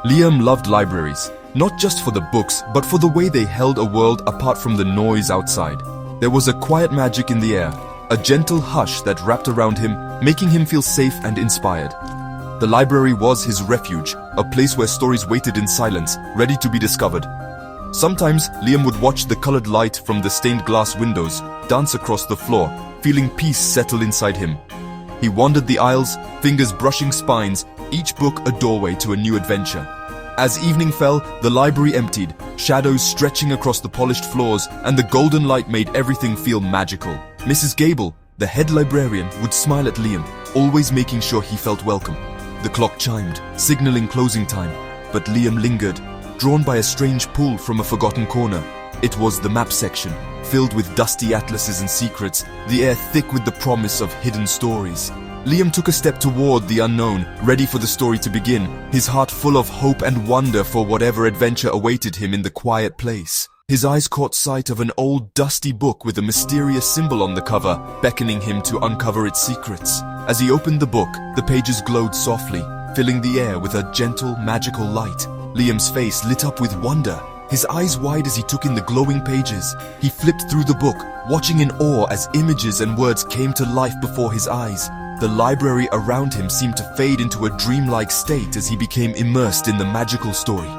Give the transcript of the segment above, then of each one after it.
Liam loved libraries, not just for the books, but for the way they held a world apart from the noise outside. There was a quiet magic in the air, a gentle hush that wrapped around him, making him feel safe and inspired. The library was his refuge, a place where stories waited in silence, ready to be discovered. Sometimes, Liam would watch the colored light from the stained glass windows dance across the floor, feeling peace settle inside him. He wandered the aisles, fingers brushing spines, each book a doorway to a new adventure. As evening fell, the library emptied, shadows stretching across the polished floors, and the golden light made everything feel magical. Mrs. Gable, the head librarian, would smile at Liam, always making sure he felt welcome. The clock chimed, signaling closing time, but Liam lingered, drawn by a strange pull from a forgotten corner. It was the map section, filled with dusty atlases and secrets, the air thick with the promise of hidden stories. Liam took a step toward the unknown, ready for the story to begin, his heart full of hope and wonder for whatever adventure awaited him in the quiet place. His eyes caught sight of an old, dusty book with a mysterious symbol on the cover, beckoning him to uncover its secrets. As he opened the book, the pages glowed softly, filling the air with a gentle, magical light. Liam's face lit up with wonder, his eyes wide as he took in the glowing pages. He flipped through the book, watching in awe as images and words came to life before his eyes. The library around him seemed to fade into a dreamlike state as he became immersed in the magical story.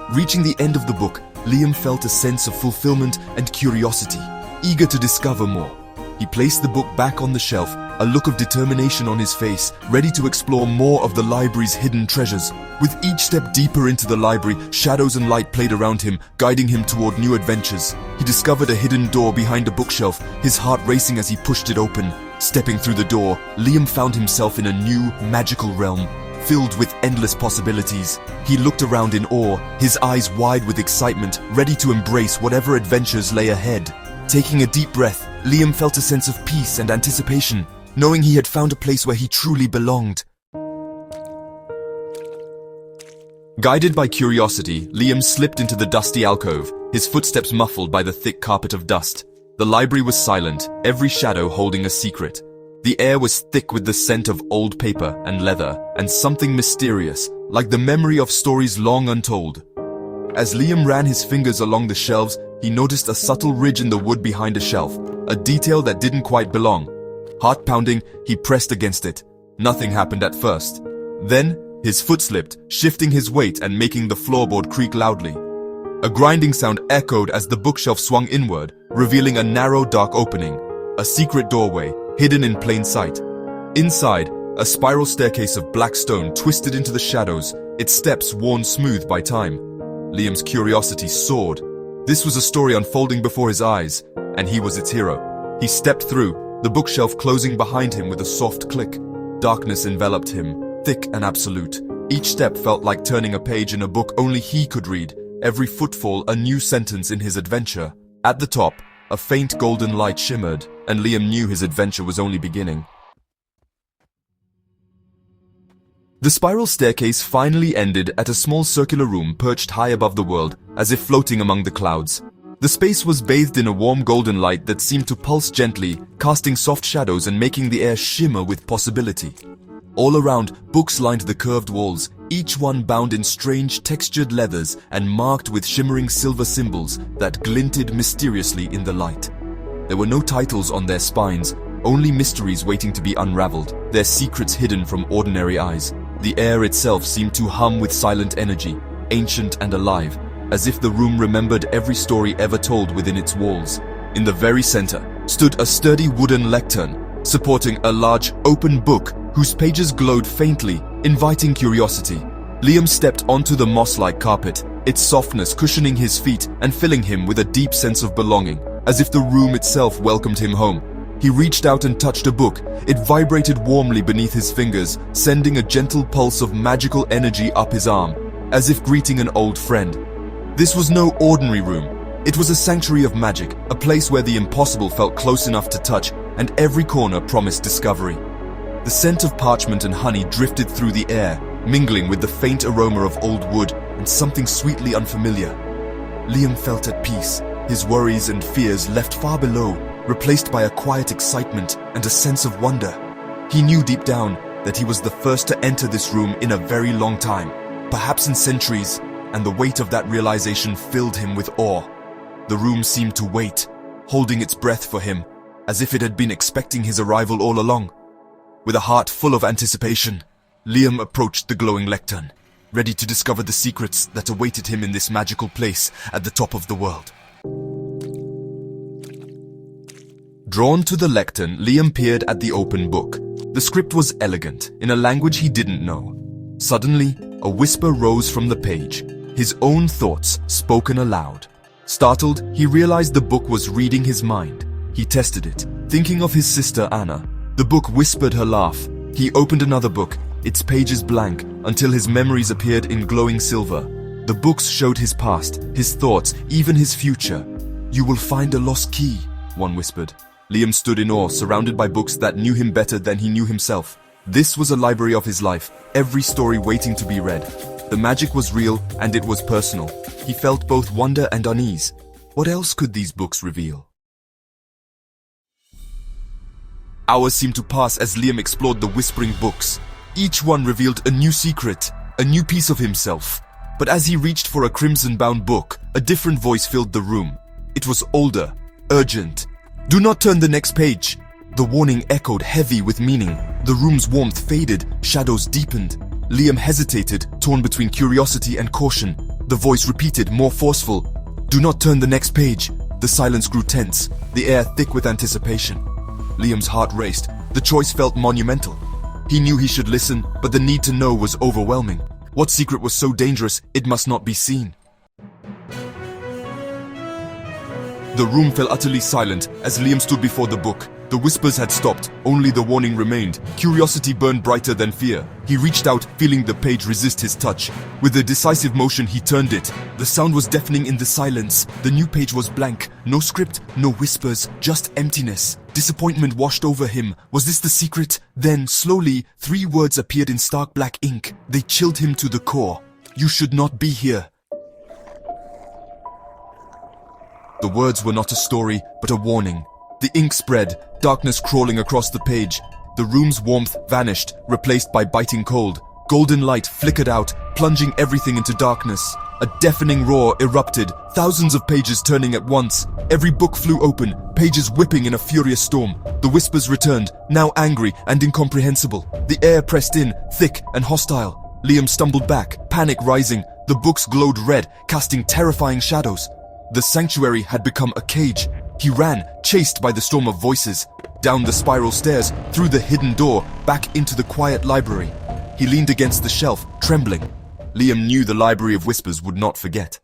Reaching the end of the book, Liam felt a sense of fulfillment and curiosity, eager to discover more. He placed the book back on the shelf, a look of determination on his face, ready to explore more of the library's hidden treasures. With each step deeper into the library, shadows and light played around him, guiding him toward new adventures. He discovered a hidden door behind a bookshelf, his heart racing as he pushed it open. Stepping through the door, Liam found himself in a new, magical realm, filled with endless possibilities. He looked around in awe, his eyes wide with excitement, ready to embrace whatever adventures lay ahead. Taking a deep breath, Liam felt a sense of peace and anticipation, knowing he had found a place where he truly belonged. Guided by curiosity, Liam slipped into the dusty alcove, his footsteps muffled by the thick carpet of dust. The library was silent, every shadow holding a secret. The air was thick with the scent of old paper and leather, and something mysterious, like the memory of stories long untold. As Liam ran his fingers along the shelves, he noticed a subtle ridge in the wood behind a shelf, a detail that didn't quite belong. Heart pounding, he pressed against it. Nothing happened at first. Then, his foot slipped, shifting his weight and making the floorboard creak loudly. A grinding sound echoed as the bookshelf swung inward, revealing a narrow, dark opening, a secret doorway, hidden in plain sight. Inside, a spiral staircase of black stone twisted into the shadows, its steps worn smooth by time. Liam's curiosity soared. This was a story unfolding before his eyes, and he was its hero. He stepped through, the bookshelf closing behind him with a soft click. Darkness enveloped him, thick and absolute. Each step felt like turning a page in a book only he could read, every footfall a new sentence in his adventure. At the top, a faint golden light shimmered, and Liam knew his adventure was only beginning. The spiral staircase finally ended at a small circular room perched high above the world, as if floating among the clouds. The space was bathed in a warm golden light that seemed to pulse gently, casting soft shadows and making the air shimmer with possibility. All around, books lined the curved walls, each one bound in strange textured leathers and marked with shimmering silver symbols that glinted mysteriously in the light. There were no titles on their spines, only mysteries waiting to be unraveled, their secrets hidden from ordinary eyes. The air itself seemed to hum with silent energy, ancient and alive, as if the room remembered every story ever told within its walls. In the very center stood a sturdy wooden lectern, supporting a large, open book whose pages glowed faintly, inviting curiosity. Liam stepped onto the moss-like carpet, its softness cushioning his feet and filling him with a deep sense of belonging, as if the room itself welcomed him home. He reached out and touched a book. It vibrated warmly beneath his fingers, sending a gentle pulse of magical energy up his arm, as if greeting an old friend. This was no ordinary room. It was a sanctuary of magic, a place where the impossible felt close enough to touch, and every corner promised discovery. The scent of parchment and honey drifted through the air, mingling with the faint aroma of old wood and something sweetly unfamiliar. Liam felt at peace, his worries and fears left far below, replaced by a quiet excitement and a sense of wonder. He knew deep down that he was the first to enter this room in a very long time. perhaps in centuries, and the weight of that realization filled him with awe. The room seemed to wait, holding its breath for him, as if it had been expecting his arrival all along. With a heart full of anticipation, Liam approached the glowing lectern, ready to discover the secrets that awaited him in this magical place at the top of the world. Drawn to the lectern, Liam peered at the open book. The script was elegant, in a language he didn't know. Suddenly, a whisper rose from the page, his own thoughts spoken aloud. Startled, he realized the book was reading his mind. He tested it, thinking of his sister Anna. The book whispered her laugh. He opened another book, its pages blank, until his memories appeared in glowing silver. The books showed his past, his thoughts, even his future. "You will find a lost key," one whispered. Liam stood in awe, surrounded by books that knew him better than he knew himself. This was a library of his life, every story waiting to be read. The magic was real, and it was personal. He felt both wonder and unease. What else could these books reveal? Hours seemed to pass as Liam explored the whispering books. Each one revealed a new secret, a new piece of himself. But as he reached for a crimson-bound book, a different voice filled the room. It was older, urgent. "Do not turn the next page." The warning echoed heavy with meaning. The room's warmth faded, shadows deepened. Liam hesitated, torn between curiosity and caution. The voice repeated, more forceful, "Do not turn the next page." The silence grew tense, the air thick with anticipation. Liam's heart raced. The choice felt monumental. He knew he should listen, but the need to know was overwhelming. What secret was so dangerous it must not be seen? The room fell utterly silent as Liam stood before the book. The whispers had stopped, only the warning remained. Curiosity burned brighter than fear. He reached out, feeling the page resist his touch. With a decisive motion, he turned it. The sound was deafening in the silence. The new page was blank. No script, no whispers, just emptiness. Disappointment washed over him. Was this the secret? Then, slowly, 3 words appeared in stark black ink. They chilled him to the core. "You should not be here." The words were not a story, but a warning. The ink spread, darkness crawling across the page. The room's warmth vanished, replaced by biting cold. Golden light flickered out, plunging everything into darkness. A deafening roar erupted, thousands of pages turning at once. Every book flew open, pages whipping in a furious storm. The whispers returned, now angry and incomprehensible. The air pressed in, thick and hostile. Liam stumbled back, panic rising. The books glowed red, casting terrifying shadows. The sanctuary had become a cage. He ran, chased by the storm of voices, down the spiral stairs, through the hidden door, back into the quiet library. He leaned against the shelf, trembling. Liam knew the Library of Whispers would not forget.